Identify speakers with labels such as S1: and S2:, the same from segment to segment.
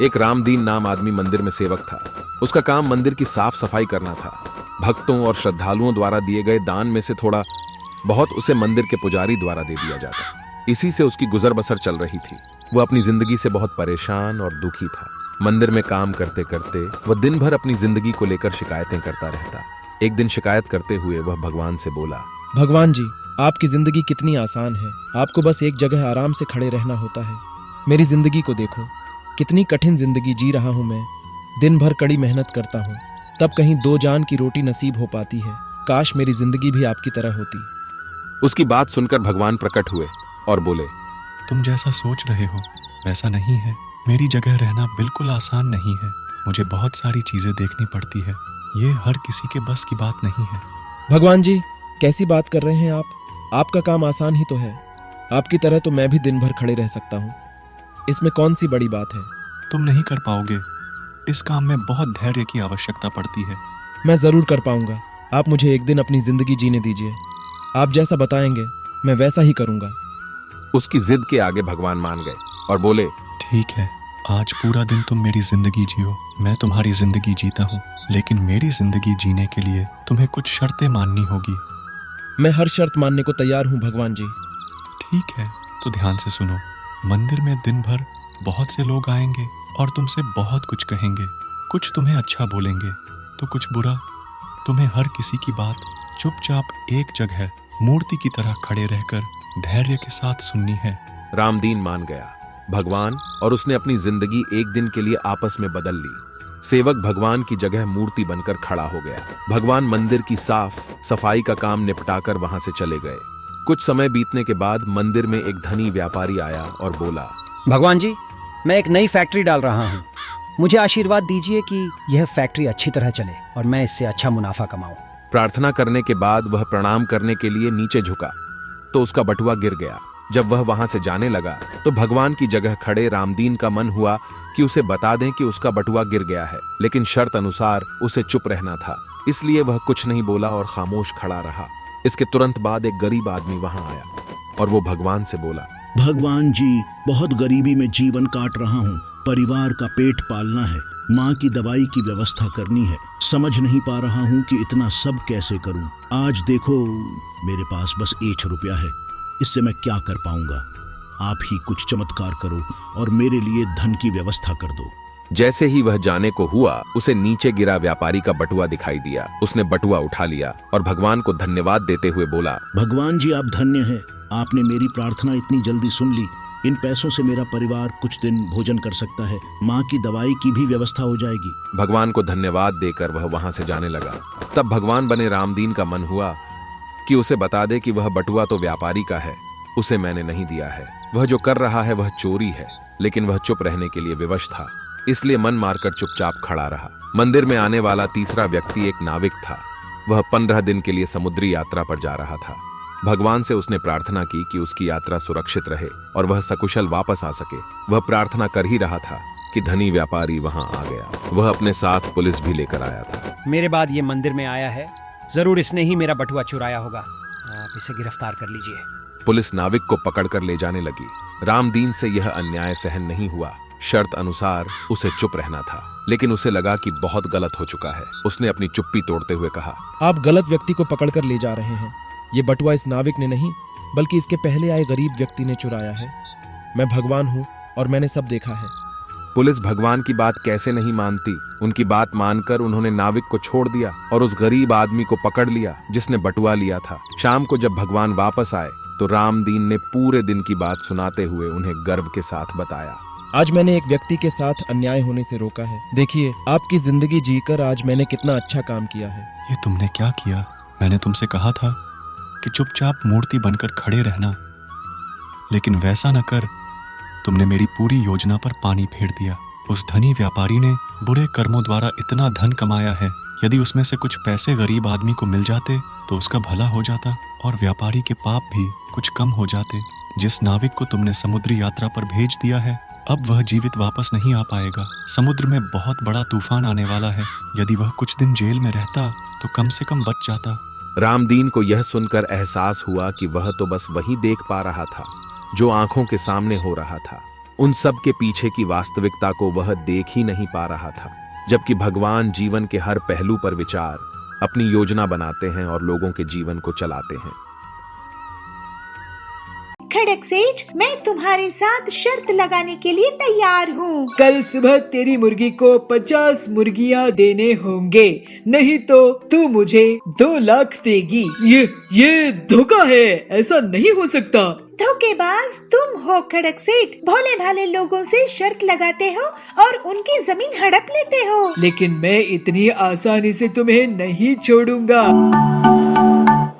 S1: एक रामदीन नाम आदमी मंदिर में सेवक था। उसका काम मंदिर की साफ सफाई करना था। भक्तों और श्रद्धालुओं द्वारा दिए गए दान में से थोड़ा बहुत उसे मंदिर के पुजारी द्वारा दे दिया जाता। इसी से उसकी गुजर बसर चल रही थी। वह अपनी जिंदगी से बहुत परेशान और दुखी था। मंदिर में काम करते करते वह दिन भर अपनी जिंदगी को लेकर शिकायतें करता रहता। एक दिन शिकायत करते हुए वह भगवान से बोला,
S2: भगवान जी, आपकी जिंदगी कितनी आसान है। आपको बस एक जगह आराम से खड़े रहना होता है। मेरी जिंदगी को देखो, कितनी कठिन जिंदगी जी रहा हूँ मैं। दिन भर कड़ी मेहनत करता हूँ, तब कहीं दो जान की रोटी नसीब हो पाती है। काश मेरी जिंदगी भी आपकी तरह होती।
S1: उसकी बात सुनकर भगवान प्रकट हुए और बोले,
S3: तुम जैसा सोच रहे हो वैसा नहीं है। मेरी जगह रहना बिल्कुल आसान नहीं है। मुझे बहुत सारी चीजें देखनी पड़ती है। ये हर किसी के बस की बात नहीं है।
S2: भगवान जी, कैसी बात कर रहे हैं आप? आपका काम आसान ही तो है। आपकी तरह तो मैं भी दिन भर खड़े रह सकता हूँ। इसमें कौन सी बड़ी बात है?
S3: तुम नहीं कर पाओगे। इस काम में बहुत धैर्य की आवश्यकता पड़ती है।
S2: मैं जरूर कर पाऊंगा। आप मुझे एक दिन अपनी जिंदगी जीने दीजिए। आप जैसा बताएंगे मैं वैसा ही करूंगा।
S1: उसकी जिद के आगे भगवान मान गए और बोले,
S3: ठीक है, आज पूरा दिन तुम मेरी जिंदगी जियो। मैं तुम्हारी जिंदगी जीता हूँ, लेकिन मेरी जिंदगी जीने के लिए तुम्हें कुछ शर्तें माननी होगी।
S2: मैं हर शर्त मानने को तैयार हूँ भगवान जी।
S3: ठीक है, तो ध्यान से सुनो। मंदिर में दिन भर बहुत से लोग आएंगे और तुमसे बहुत कुछ कहेंगे। कुछ तुम्हें अच्छा बोलेंगे तो कुछ बुरा। तुम्हें हर किसी की बात चुपचाप एक जगह मूर्ति की तरह खड़े रहकर धैर्य के साथ सुननी है।
S1: रामदीन मान गया। भगवान और उसने अपनी जिंदगी एक दिन के लिए आपस में बदल ली। सेवक भगवान की जगह मूर्ति बनकर खड़ा हो गया। भगवान मंदिर की साफ सफाई का काम निपटाकर वहां से चले गए। कुछ समय बीतने के बाद मंदिर में एक धनी व्यापारी आया और बोला,
S4: भगवान जी, मैं एक नई फैक्ट्री डाल रहा हूँ। मुझे आशीर्वाद दीजिए कि यह फैक्ट्री अच्छी तरह चले और मैं इससे अच्छा मुनाफा कमाऊं।
S1: प्रार्थना करने के बाद वह प्रणाम करने के लिए नीचे झुका तो उसका बटुआ गिर गया। जब वह वहां से जाने लगा तो भगवान की जगह खड़े रामदीन का मन हुआ कि उसे बता दें कि उसका बटुआ गिर गया है, लेकिन शर्त अनुसार उसे चुप रहना था। इसलिए वह कुछ नहीं बोला और खामोश खड़ा रहा। इसके तुरंत बाद एक गरीब आदमी वहां आया और वो भगवान से बोला,
S5: भगवान जी, बहुत गरीबी में जीवन काट रहा हूँ। परिवार का पेट पालना है, माँ की दवाई की व्यवस्था करनी है। समझ नहीं पा रहा हूँ कि इतना सब कैसे करूँ। आज देखो, मेरे पास बस 1 रुपया है। इससे मैं क्या कर पाऊंगा? आप ही कुछ चमत्कार करो और मेरे लिए धन की व्यवस्था कर दो।
S1: जैसे ही वह जाने को हुआ, उसे नीचे गिरा व्यापारी का बटुआ दिखाई दिया। उसने बटुआ उठा लिया और भगवान को धन्यवाद देते हुए बोला,
S5: भगवान जी, आप धन्य हैं। आपने मेरी प्रार्थना इतनी जल्दी सुन ली। इन पैसों से मेरा परिवार कुछ दिन भोजन कर सकता है। माँ की दवाई की भी व्यवस्था हो जाएगी।
S1: भगवान को धन्यवाद देकर वह वहां से जाने लगा। तब भगवान बने रामदीन का मन हुआ कि उसे बता दे कि वह बटुआ तो व्यापारी का है, उसे मैंने नहीं दिया है। वह जो कर रहा है वह चोरी है। लेकिन वह चुप रहने के लिए विवश था, इसलिए मन मारकर चुपचाप खड़ा रहा। मंदिर में आने वाला तीसरा व्यक्ति एक नाविक था। वह 15 दिन के लिए समुद्री यात्रा पर जा रहा था। भगवान से उसने प्रार्थना की कि उसकी यात्रा सुरक्षित रहे और वह सकुशल वापस आ सके। वह प्रार्थना कर ही रहा था कि धनी व्यापारी वहां आ गया। वह अपने साथ पुलिस भी लेकर आया था।
S4: मेरे बाद ये मंदिर में आया है, जरूर इसने ही मेरा बटुआ चुराया होगा। आप इसे गिरफ्तार कर लीजिए।
S1: पुलिस नाविक को पकड़कर ले जाने लगी। रामदीन से यह अन्याय सहन नहीं हुआ। शर्त अनुसार उसे चुप रहना था, लेकिन उसे लगा कि बहुत गलत हो चुका है। उसने अपनी चुप्पी तोड़ते हुए कहा,
S2: आप गलत व्यक्ति को पकड़कर ले जा रहे हैं। ये बटुआ इस नाविक ने नहीं, बल्कि इसके पहले आए गरीब व्यक्ति ने चुराया है। मैं भगवान हूँ और मैंने सब देखा है।
S1: पुलिस भगवान की बात कैसे नहीं मानती। उनकी बात मानकर उन्होंने नाविक को छोड़ दिया और उस गरीब आदमी को पकड़ लिया जिसने बटुआ लिया था। शाम को जब भगवान वापस आए तो रामदीन ने पूरे दिन की बात सुनाते हुए उन्हें गर्व के साथ बताया,
S2: आज मैंने एक व्यक्ति के साथ अन्याय होने से रोका है। देखिए, आपकी जिंदगी जीकर आज मैंने कितना अच्छा काम किया है।
S3: ये तुमने क्या किया? मैंने तुमसे कहा था कि चुपचाप मूर्ति बनकर खड़े रहना, लेकिन वैसा न कर। तुमने मेरी पूरी योजना पर पानी फेर दिया। उस धनी व्यापारी ने बुरे कर्मों द्वारा इतना धन कमाया है। यदि उसमें से कुछ पैसे गरीब आदमी को मिल जाते तो उसका भला हो जाता और व्यापारी के पाप भी कुछ कम हो जाते। जिस नाविक को तुमने समुद्री यात्रा पर भेज दिया है, अब वह जीवित वापस नहीं आ पाएगा। समुद्र में बहुत बड़ा तूफान आने वाला है। यदि वह कुछ दिन जेल में रहता तो कम से कम बच जाता।
S1: रामदीन को यह सुनकर एहसास हुआ कि वह तो बस वही देख पा रहा था जो आंखों के सामने हो रहा था। उन सब के पीछे की वास्तविकता को वह देख ही नहीं पा रहा था, जबकि भगवान जीवन के हर पहलू पर विचार, अपनी योजना बनाते हैं और लोगों के जीवन को चलाते हैं।
S6: खड़क सेठ, मैं तुम्हारे साथ शर्त लगाने के लिए तैयार हूँ।
S7: कल सुबह तेरी मुर्गी को 50 मुर्गियाँ देने होंगे, नहीं तो तू मुझे 2 लाख देगी। ये धोखा है, ऐसा नहीं हो सकता।
S6: धोखेबाज तुम हो खड़क सेठ। भोले भाले लोगों से शर्त लगाते हो और उनकी जमीन हड़प लेते हो।
S7: लेकिन मैं इतनी आसानी से तुम्हें नहीं छोड़ूंगा।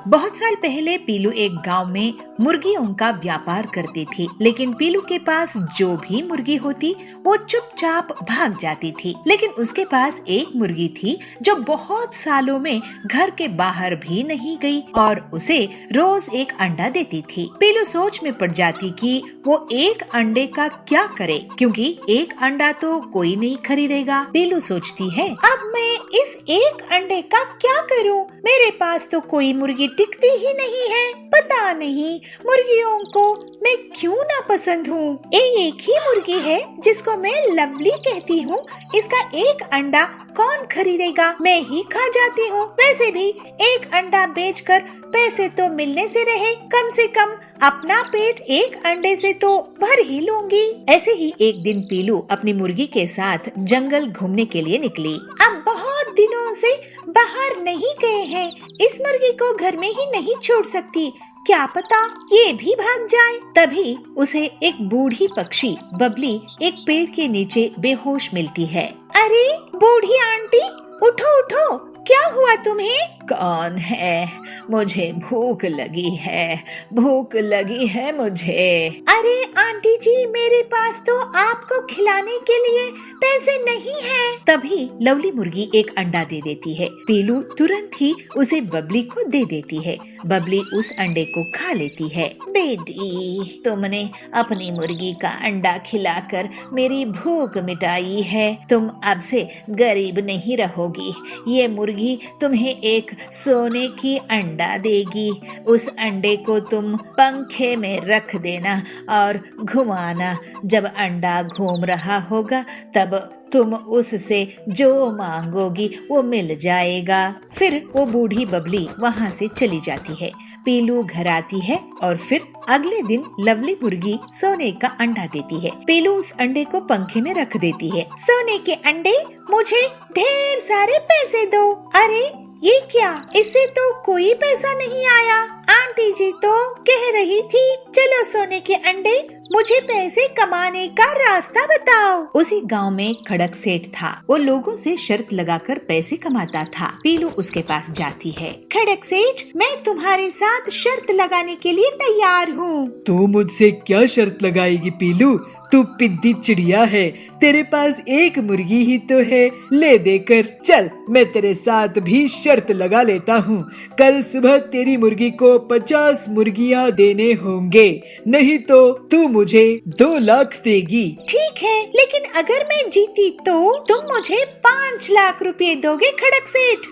S6: बहुत साल पहले पीलू एक गांव में मुर्गियों का व्यापार करती थी, लेकिन पीलू के पास जो भी मुर्गी होती वो चुपचाप भाग जाती थी। लेकिन उसके पास एक मुर्गी थी जो बहुत सालों में घर के बाहर भी नहीं गई और उसे रोज एक अंडा देती थी। पीलू सोच में पड़ जाती कि वो एक अंडे का क्या करे, क्योंकि एक अंडा तो कोई नहीं खरीदेगा। पीलू सोचती है, अब मैं इस एक अंडे का क्या करूं? मेरे पास तो कोई मुर्गी टिकती ही नहीं है। पता नहीं मुर्गियों को मैं क्यों ना पसंद हूँ। एक ही मुर्गी है जिसको मैं लवली कहती हूँ, इसका एक अंडा कौन खरीदेगा? मैं ही खा जाती हूँ। वैसे भी एक अंडा बेचकर पैसे तो मिलने से रहे, कम से कम अपना पेट एक अंडे से तो भर ही लूंगी। ऐसे ही एक दिन पीलू अपनी मुर्गी के साथ जंगल घूमने के लिए निकली। अब बहुत दिनों से बाहर नहीं गए हैं, इस मुर्गी को घर में ही नहीं छोड़ सकती, क्या पता ये भी भाग जाए। तभी उसे एक बूढ़ी पक्षी बबली एक पेड़ के नीचे बेहोश मिलती है। अरे बूढ़ी आंटी, उठो उठो, क्या हुआ तुम्हें?
S8: कौन है? मुझे भूख लगी है, भूख लगी है मुझे।
S6: अरे आंटी जी, मेरे पास तो आपको खिलाने के लिए पैसे नहीं हैं।
S8: तभी लवली मुर्गी एक अंडा दे देती है। पीलू तुरंत ही उसे बबली को दे देती है। बबली उस अंडे को खा लेती है। बेटी, तुमने अपनी मुर्गी का अंडा खिलाकर मेरी भूख मिटाई है। तुम अब से गरीब नहीं रहोगी। ये मुर्गी तुम्हें एक सोने की अंडा देगी। उस अंडे को तुम पंखे में रख देना और घुमाना। जब अंडा घूम रहा होगा तब तुम उससे जो मांगोगी वो मिल जाएगा। फिर वो बूढ़ी बबली वहाँ से चली जाती है। पीलू घर आती है और फिर अगले दिन लवली मुर्गी सोने का अंडा देती है। पीलू उस अंडे को पंखे में रख देती है।
S6: सोने के अंडे, मुझे ढेर सारे पैसे दो। अरे ये क्या, इससे तो कोई पैसा नहीं आया। आंटी जी तो कह रही थी चलो सोने के अंडे, मुझे पैसे कमाने का रास्ता बताओ।
S8: उसी गांव में खड़क सेठ था। वो लोगों से शर्त लगाकर पैसे कमाता था। पीलू उसके पास जाती है।
S6: खड़क सेठ, मैं तुम्हारे साथ शर्त लगाने के लिए तैयार हूँ।
S7: तू मुझसे क्या शर्त लगाएगी पीलू? तू पिद्दी चिड़िया है, तेरे पास एक मुर्गी ही तो है, ले देकर चल। मैं तेरे साथ भी शर्त लगा लेता हूँ। कल सुबह तेरी मुर्गी को 50 मुर्गियाँ देने होंगे, नहीं तो तू मुझे 2 लाख देगी।
S6: ठीक है, लेकिन अगर मैं जीती तो तुम मुझे 5 लाख रुपए दोगे खड़क सेठ।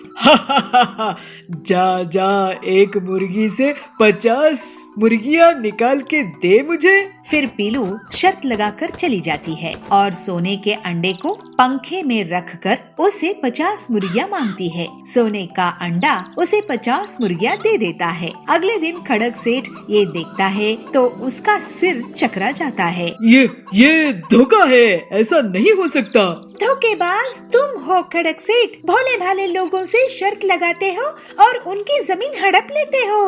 S7: जा जा, एक मुर्गी से 50 मुर्गियाँ निकाल के दे मुझे।
S8: फिर पीलू शर्त लगाकर चली जाती है और सोने के अंडे को पंखे में रखकर उसे 50 मुर्गियाँ मांगती है। सोने का अंडा उसे 50 मुर्गियाँ दे देता है। अगले दिन खड़क सेठ ये देखता है तो उसका सिर चकरा जाता है।
S7: ये धोखा है, ऐसा नहीं हो सकता।
S6: धोखेबाज तुम हो खड़क सेठ। भोले भाले लोगों से शर्त लगाते हो और उनकी जमीन हड़प लेते हो।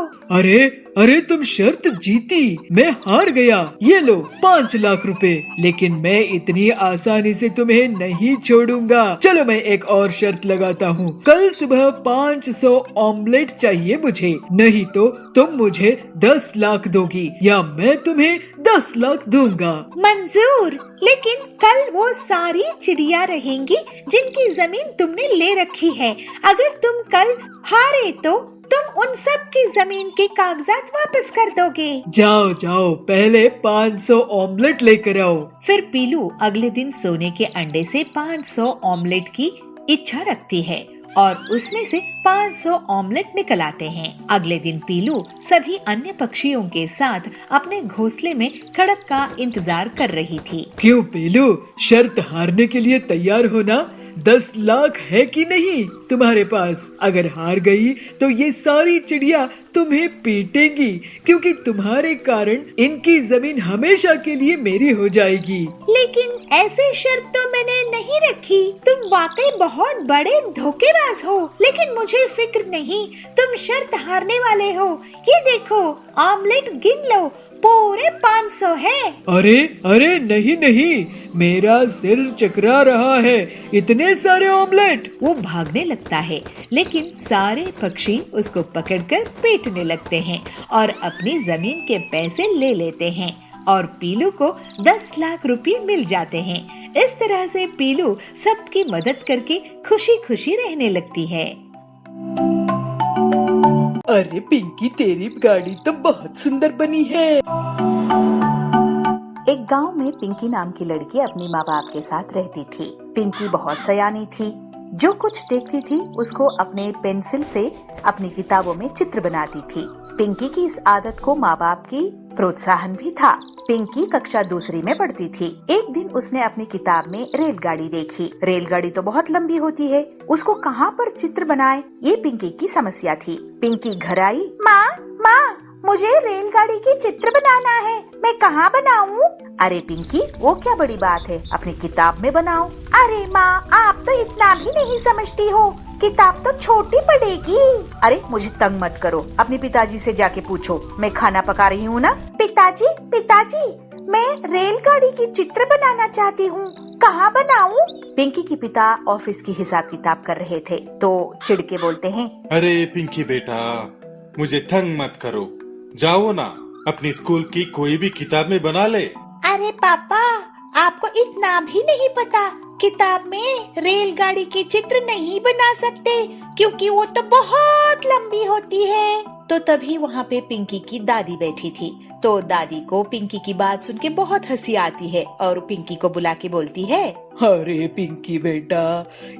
S7: अरे तुम शर्त जीती, मैं हार गया। ये लो 5 लाख रुपए। लेकिन मैं इतनी आसानी से तुम्हें नहीं छोड़ूंगा। चलो मैं एक और शर्त लगाता हूँ। कल सुबह 500 ऑमलेट चाहिए मुझे, नहीं तो तुम मुझे 10 लाख दोगी या मैं तुम्हें 10 लाख दूंगा।
S6: मंजूर, लेकिन कल वो सारी चिड़िया रहेंगी जिनकी जमीन तुमने ले रखी है। अगर तुम कल हारे तो तुम उन सब की जमीन के कागजात वापस कर दोगे।
S7: जाओ जाओ, पहले 500 ऑमलेट लेकर आओ।
S8: फिर पीलू अगले दिन सोने के अंडे से 500 ऑमलेट की इच्छा रखती है।
S6: और उसमें से 500 ऑमलेट निकल आते हैं। अगले दिन पीलू सभी अन्य पक्षियों के साथ अपने घोंसले में खड़क का इंतजार कर रही थी।
S7: क्यों पीलू, शर्त हारने के लिए तैयार हो ना? 10 लाख है कि नहीं तुम्हारे पास? अगर हार गई तो ये सारी चिड़िया तुम्हें पीटेंगी, क्योंकि तुम्हारे कारण इनकी जमीन हमेशा के लिए मेरी हो जाएगी।
S8: लेकिन ऐसी शर्त तो मैंने नहीं रखी। तुम वाकई बहुत बड़े धोखेबाज हो। लेकिन मुझे फिक्र नहीं, तुम शर्त हारने वाले हो। ये देखो, ऑमलेट गिन लो, पूरे 500 है।
S7: अरे अरे नहीं नहीं, मेरा सिर चकरा रहा है, इतने सारे ऑमलेट।
S6: वो भागने लगता है, लेकिन सारे पक्षी उसको पकड़कर पीटने लगते हैं और अपनी जमीन के पैसे ले लेते हैं और पीलू को 10 लाख रुपए मिल जाते हैं। इस तरह से पीलू सबकी मदद करके खुशी खुशी रहने लगती है।
S7: अरे पिंकी, तेरी गाड़ी तो बहुत सुंदर बनी है।
S8: एक गांव में पिंकी नाम की लड़की अपनी माँ बाप के साथ रहती थी। पिंकी बहुत सयानी थी। जो कुछ देखती थी उसको अपने पेंसिल से अपनी किताबों में चित्र बनाती थी। पिंकी की इस आदत को माँ बाप की प्रोत्साहन भी था। पिंकी कक्षा दूसरी में पढ़ती थी। एक दिन उसने अपनी किताब में रेलगाड़ी देखी। रेलगाड़ी तो बहुत लंबी होती है, उसको कहाँ पर चित्र बनाए, ये पिंकी की समस्या थी। पिंकी घर आई। माँ, मुझे रेलगाड़ी की चित्र बनाना है, मैं कहाँ बनाऊँ? अरे पिंकी, वो क्या बड़ी बात है, अपनी किताब में बनाओ। अरे माँ, आप तो इतना भी नहीं समझती हो, किताब तो छोटी पड़ेगी। अरे मुझे तंग मत करो, अपने पिताजी से जाके पूछो, मैं खाना पका रही हूँ ना। पिताजी, मैं रेलगाड़ी की चित्र बनाना चाहती हूँ, कहाँ बनाऊँ? पिंकी के पिता ऑफिस की हिसाब किताब कर रहे थे तो चिढ़ के बोलते हैं,
S9: अरे पिंकी बेटा, मुझे तंग मत करो, जाओ ना, अपनी स्कूल की कोई भी किताब में बना ले।
S8: अरे पापा, आपको इतना भी नहीं पता, किताब में रेलगाड़ी की चित्र नहीं बना सकते क्योंकि वो तो बहुत लंबी होती है।
S6: तो तभी वहाँ पे पिंकी की दादी बैठी थी। तो दादी को पिंकी की बात सुन के बहुत हंसी आती है और पिंकी को बुला के बोलती है,
S7: अरे पिंकी बेटा,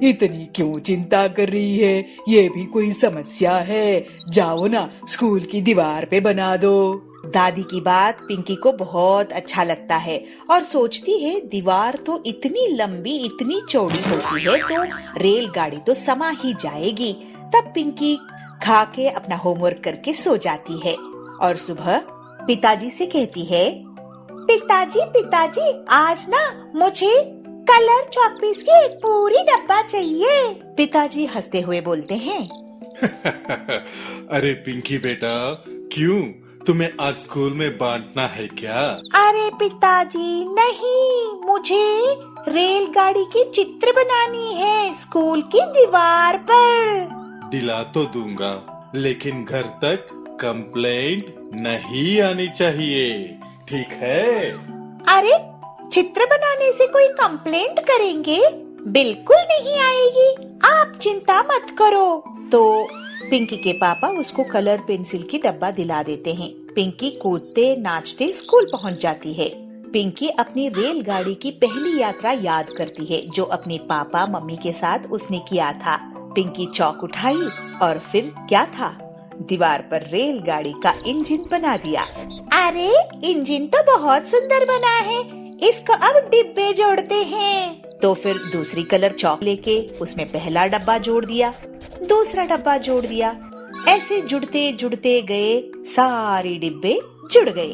S7: इतनी क्यों चिंता कर रही है? ये भी कोई समस्या है? जाओ ना, स्कूल की दीवार पे बना दो।
S6: दादी की बात पिंकी को बहुत अच्छा लगता है और सोचती है दीवार तो इतनी लंबी, इतनी चौड़ी होती है तो रेलगाड़ी तो समा ही जाएगी। तब पिंकी खा के अपना होमवर्क करके सो जाती है और सुबह पिताजी से कहती है,
S8: पिताजी, आज ना मुझे कलर चॉकपीस की एक पूरी डब्बा चाहिए।
S6: पिताजी हंसते हुए बोलते हैं,
S9: अरे पिंकी बेटा, क्यों, तुम्हें आज स्कूल में बांटना है क्या?
S8: अरे पिताजी नहीं, मुझे रेलगाड़ी की चित्र बनानी है स्कूल की दीवार पर।
S9: दिला तो दूंगा, लेकिन घर तक कंप्लेंट नहीं आनी चाहिए, ठीक है?
S8: अरे चित्र बनाने से कोई कंप्लेंट करेंगे? बिल्कुल नहीं आएगी, आप चिंता मत करो।
S6: तो पिंकी के पापा उसको कलर पेंसिल की डब्बा दिला देते हैं। पिंकी कूदते नाचते स्कूल पहुंच जाती है। पिंकी अपनी रेलगाड़ी की पहली यात्रा याद करती है जो अपने पापा मम्मी के साथ उसने किया था। पिंकी चौक उठाई और फिर क्या था, दीवार पर रेलगाड़ी का इंजन बना दिया।
S8: अरे इंजन तो बहुत सुंदर बना है, इसको अब डिब्बे जोड़ते हैं।
S6: तो फिर दूसरी कलर चौक लेके उसमें पहला डब्बा जोड़ दिया, दूसरा डब्बा जोड़ दिया। ऐसे जुड़ते जुड़ते गए, सारे डिब्बे जुड़ गए।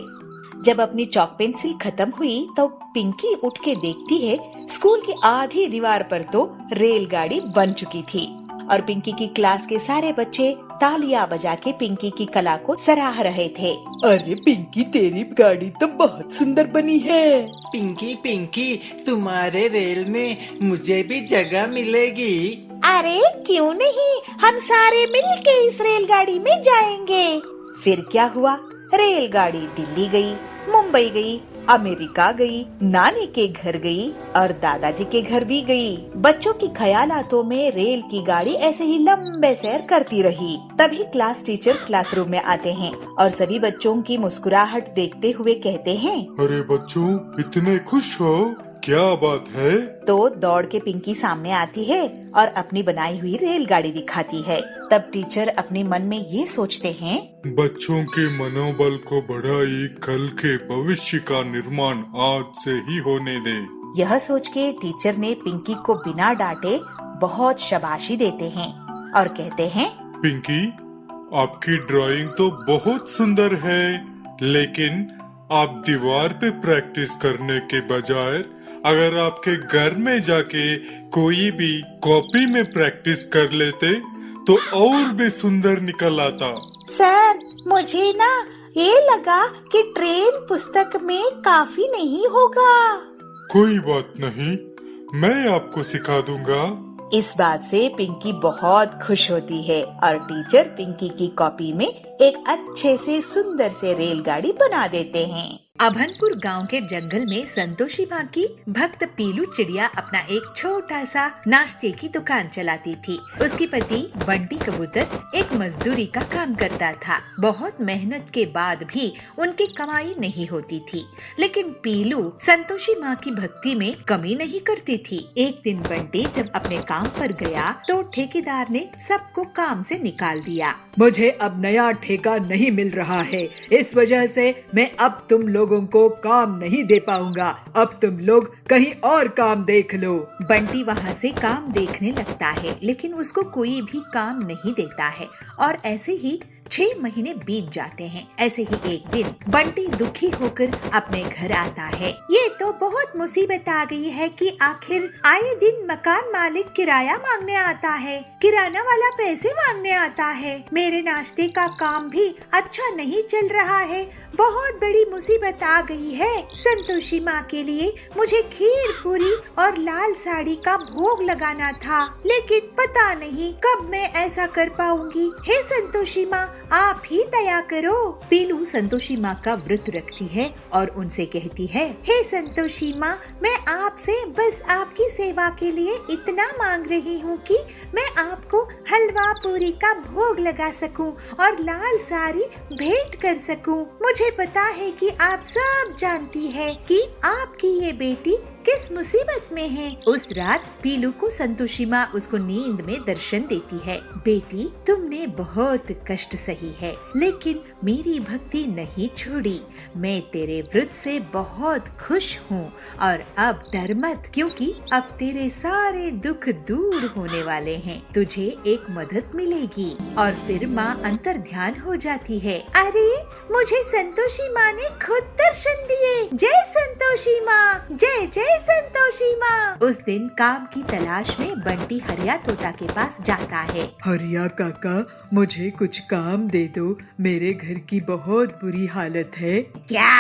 S6: जब अपनी चौक पेंसिल खत्म हुई तो पिंकी उठ के देखती है स्कूल की आधी दीवार पर तो रेलगाड़ी बन चुकी थी और पिंकी की क्लास के सारे बच्चे तालियां बजा के पिंकी की कला को सराह रहे थे।
S7: अरे पिंकी, तेरी गाड़ी तो बहुत सुंदर बनी है।
S10: पिंकी, तुम्हारे रेल में मुझे भी जगह मिलेगी?
S8: अरे क्यों नहीं, हम सारे मिलके इस रेलगाड़ी में जाएंगे।
S6: फिर क्या हुआ, रेलगाड़ी दिल्ली गई, मुंबई गई, अमेरिका गई, नानी के घर गई और दादाजी के घर भी गई। बच्चों की ख्यालातों में रेल की गाड़ी ऐसे ही लंबे सैर करती रही। तभी क्लास टीचर क्लासरूम में आते हैं और सभी बच्चों की मुस्कुराहट देखते हुए कहते हैं,
S9: अरे बच्चों, इतने खुश हो, क्या बात है?
S8: तो दौड़ के पिंकी सामने आती है और अपनी बनाई हुई रेलगाड़ी दिखाती है। तब टीचर अपने मन में ये सोचते हैं,
S9: बच्चों के मनोबल को बढ़ाई, कल के भविष्य का निर्माण आज से ही होने दे।
S8: यह सोच के टीचर ने पिंकी को बिना डांटे बहुत शाबाशी देते हैं और कहते हैं,
S9: पिंकी, आपकी ड्राइंग तो बहुत सुंदर है, लेकिन आप दीवार पे प्रैक्टिस करने के बजाय अगर आपके घर में जाके कोई भी कॉपी में प्रैक्टिस कर लेते तो और भी सुंदर निकल आता।
S6: सर, मुझे ना ये लगा कि ट्रेन पुस्तक में काफी नहीं होगा।
S9: कोई बात नहीं, मैं आपको सिखा दूंगा।
S8: इस बात से पिंकी बहुत खुश होती है और टीचर पिंकी की कॉपी में एक अच्छे से सुंदर से रेलगाड़ी बना देते हैं। अभनपुर गांव के जंगल में संतोषी माँ की भक्त पीलू चिड़िया अपना एक छोटा सा नाश्ते की दुकान चलाती थी। उसकी पति बंटी कबूतर एक मजदूरी का काम करता था। बहुत मेहनत के बाद भी उनकी कमाई नहीं होती थी, लेकिन पीलू संतोषी माँ की भक्ति में कमी नहीं करती थी। एक दिन बंटी जब अपने काम पर गया तो ठेकेदार ने सबको काम से निकाल दिया।
S7: मुझे अब नया ठेका नहीं मिल रहा है, इस वजह से मैं अब तुम लोगों को काम नहीं दे पाऊंगा। अब तुम लोग कहीं और काम देख लो।
S8: बंटी वहाँ से काम देखने लगता है, लेकिन उसको कोई भी काम नहीं देता है और ऐसे ही 6 महीने बीत जाते हैं। ऐसे ही एक दिन बंटी दुखी होकर अपने घर आता है। ये तो बहुत मुसीबत आ गई है कि आखिर आए दिन मकान मालिक किराया मांगने आता है, किराना वाला पैसे मांगने आता है। मेरे नाश्ते का काम भी अच्छा नहीं चल रहा है। बहुत बड़ी मुसीबत आ गई है। संतोषी माँ के लिए मुझे खीर पूरी और लाल साड़ी का भोग लगाना था, लेकिन पता नहीं कब मैं ऐसा कर पाऊंगी। हे संतोषी माँ, आप ही दया करो। पीलू संतोषी माँ का व्रत रखती है और उनसे कहती है, हे संतोषी माँ, मैं आपसे बस आपकी सेवा के लिए इतना मांग रही हूँ कि मैं आपको हलवा पूरी का भोग लगा सकूं और लाल साड़ी भेंट कर सकूं। मुझे पता है कि आप सब जानती है कि आपकी ये बेटी किस मुसीबत में है। उस रात पीलू को संतोषी माँ उसको नींद में दर्शन देती है। बेटी, तुमने बहुत कष्ट सही है, लेकिन मेरी भक्ति नहीं छोड़ी। मैं तेरे व्रत से बहुत खुश हूँ और अब डर मत, क्योंकि अब तेरे सारे दुख दूर होने वाले हैं। तुझे एक मदद मिलेगी। और फिर माँ अंतर ध्यान हो जाती है। अरे, मुझे संतोषी माँ ने खुद दर्शन दिए। जय संतोषी माँ, जय जय संतोषी माँ। उस दिन काम की तलाश में बंटी हरिया तोता के पास जाता है।
S7: हरिया काका, मुझे कुछ काम दे दो, मेरे घर की बहुत बुरी हालत है।
S8: क्या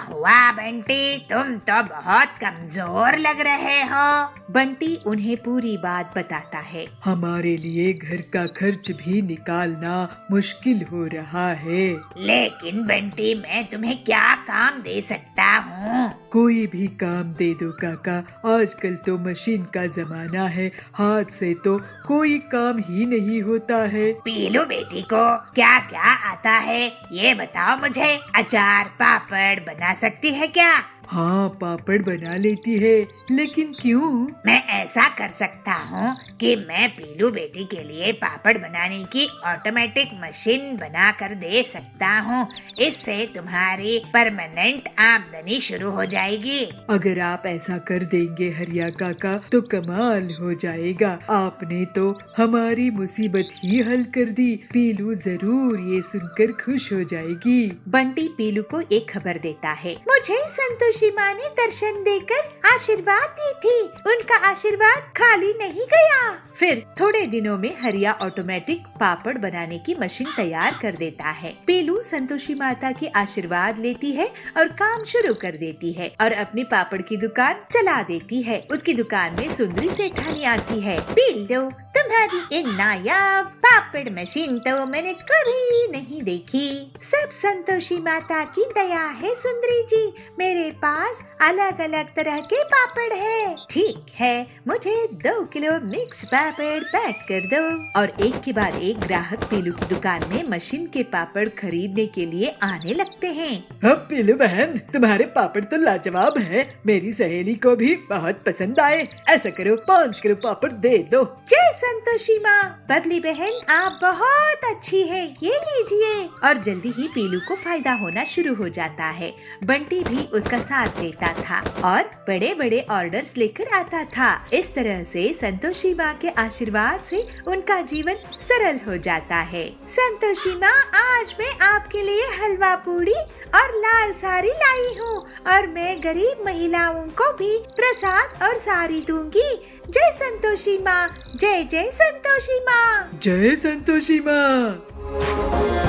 S8: हुआ बंटी, तुम तो बहुत कमजोर लग रहे हो। बंटी उन्हें पूरी बात बताता है।
S7: हमारे लिए घर का खर्च भी निकालना मुश्किल हो रहा है।
S8: लेकिन बंटी, मैं तुम्हें क्या काम दे सकता हूँ?
S7: कोई भी काम दे दो काका, आजकल तो मशीन का जमाना है, हाथ से तो कोई काम ही नहीं होता है।
S8: पीलू बेटी को क्या क्या आता है ये बताओ मुझे। अचार पापड़ बना सकती है क्या?
S7: हाँ, पापड़ बना लेती है, लेकिन क्यों?
S8: मैं ऐसा कर सकता हूँ कि मैं पीलू बेटी के लिए पापड़ बनाने की ऑटोमेटिक मशीन बना कर दे सकता हूँ। इससे तुम्हारी परमानेंट आमदनी शुरू हो जाएगी।
S7: अगर आप ऐसा कर देंगे हरिया काका तो कमाल हो जाएगा। आपने तो हमारी मुसीबत ही हल कर दी। पीलू जरूर ये सुनकर खुश हो जाएगी।
S8: बंटी पीलू को एक खबर देता है। मुझे संतोषी माँ ने दर्शन देकर आशीर्वाद दी थी। उनका आशीर्वाद खाली नहीं गया। फिर थोड़े दिनों में हरिया ऑटोमेटिक पापड़ बनाने की मशीन तैयार कर देता है। पीलू संतोषी माता की आशीर्वाद लेती है और काम शुरू कर देती है और अपनी पापड़ की दुकान चला देती है। उसकी दुकान में सुंदरी सेठानी आती है। पीलू, तुम्हारी ये नायाब पापड़ मशीन तो मैंने कभी नहीं देखी। सब संतोषी माता की दया है सुंदरी जी, मेरे पास अलग अलग तरह के पापड़ है। ठीक है, मुझे 2 किलो मिक्स पापड़ पैक कर दो। और एक के बाद एक ग्राहक पीलू की दुकान में मशीन के पापड़ खरीदने के लिए आने लगते हैं।
S7: अब पीलू बहन, तुम्हारे पापड़ तो लाजवाब है, मेरी सहेली को भी बहुत पसंद आए। ऐसा करो 5 किलो पापड़ दे दो।
S8: जय संतोषी माँ। बबली बहन आप बहुत अच्छी है, ये लीजिए। और जल्दी ही पीलू को फायदा होना शुरू हो जाता है। बंटी भी उसका साथ देता था और बड़े बड़े ऑर्डर्स लेकर आता था। इस तरह से संतोषी माँ के आशीर्वाद से उनका जीवन सरल हो जाता है। संतोषी माँ, आज मैं आपके लिए हलवा पूड़ी और लाल साड़ी लाई हूँ और मैं गरीब महिलाओं को भी प्रसाद और साड़ी दूंगी। जय संतोषी माँ, जय जय संतोषी माँ।
S7: जय संतोषी माँ।